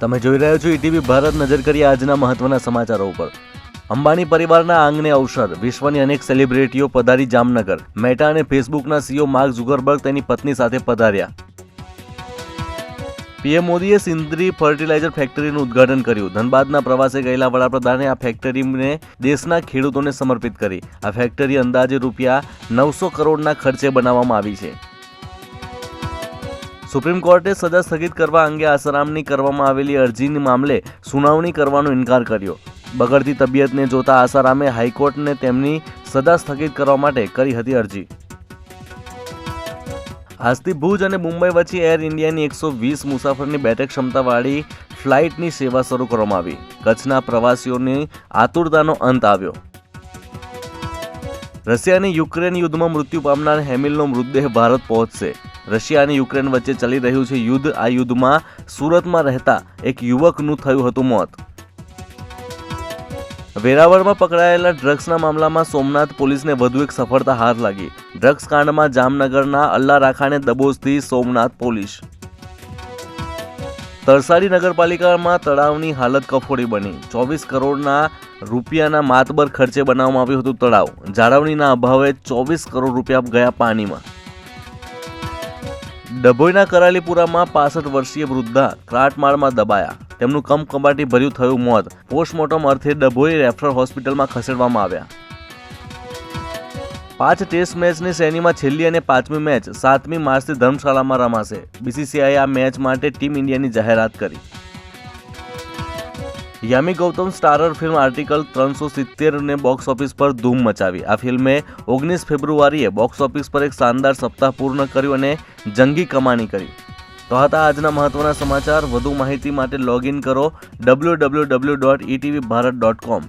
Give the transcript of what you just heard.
તમે જોઈ રહ્યા છો ઈટીવી ભારત. નજર કરીએ આજના મહત્વના સમાચારો ઉપર. અંબાણી પરિવારના આંગણે અવસર. વિશ્વની અનેક સેલિબ્રિટીઓ પધારી જામનગર. મેટા અને ફેસબુકના સીઈઓ માર્ક ઝુકરબર્ગ તેની પત્ની સાથે પધાર્યા. પીએમ મોદીએ સિંદ્રી ફર્ટિલાઇઝર ફેક્ટરીનું ઉદ્ઘાટન કર્યું. ધનબાદના પ્રવાસે ગયેલા વડાપ્રધાને આ ફેક્ટરીને દેશના ખેડૂતોને સમર્પિત કરી. આ ફેક્ટરી અંદાજે રૂપિયા 900 કરોડના ખર્ચે બનાવવામાં આવી છે. સુપ્રીમ કોર્ટે સજા સ્થગિત કરવા અંગે આસારામની કરવામાં આવેલી અરજીના મામલે સુનાવણી કરવાનો ઇનકાર કર્યો. બગડતી તબિયતને જોતા આસારામે હાઈકોર્ટને તેમની સજા સ્થગિત કરવા માટે કરી હતી અરજી. આજથી ભુજ અને મુંબઈ વચ્ચે એર ઇન્ડિયાની 120 મુસાફરની બેઠક ક્ષમતાવાળી ફ્લાઇટની સેવા શરૂ કરવામાં આવી. કચ્છના પ્રવાસીઓની આતુરતાનો અંત આવ્યો. રશિયા અને યુક્રેન યુદ્ધમાં મૃત્યુ પામનાર હેમિલનો મૃતદેહ ભારત પહોંચશે. રશિયા અને યુક્રેન વચ્ચે ચાલી રહ્યું છે યુદ્ધ. આ યુદ્ધમાં સુરતમાં રહેતા એક યુવકનું થયું હતું મોત. વેરાવળમાં પકડાયેલા ડ્રગ્સના મામલામાં સોમનાથ પોલીસને વધુ એક સફળતા હાથ લાગી. ડ્રગ્સ કાંડમાં જામનગરના અલ્લા રાખાને દબોચતી સોમનાથ પોલીસ. તરસાડી નગરપાલિકામાં તળાવની હાલત કફોડી બની. 24 કરોડના રૂપિયાના માતબર ખર્ચે બનાવવામાં આવ્યું હતું તળાવ. જાળવણીના અભાવે 24 કરોડ રૂપિયા ગયા પાણીમાં. ડભોઈના કરાલીપુરામાં 65 વર્ષીય વૃદ્ધા ક્રાટમાળમાં દબાયા. તેમનું કમકમાટી ભર્યું થયું મોત. પોસ્ટમોર્ટમ અર્થે ડભોઈ રેફરલ હોસ્પિટલમાં ખસેડવામાં આવ્યા. 5 ટેસ્ટ મેચની શ્રેણીમાં છેલ્લી અને 5મી મેચ 7મી માર્ચથી ધર્મશાળામાં રમાશે. બીસીસીઆઈએ આ મેચ માટે ટીમ ઇન્ડિયાની જાહેરાત કરી. Yami Gautam starrer film article 370ને બોક્સ ઓફિસ પર ધૂમ મચાવી. આ ફિલ્મે 19 ફેબ્રુઆરીએ બોક્સ ઓફિસ પર એક શાનદાર સપ્તાહ પૂર્ણ કર્યું અને જંગી કમાણી કરી. તો હતા આજના મહત્વના સમાચાર. વધુ માહિતી માટે લોગિન કરો www.etvbharat.com.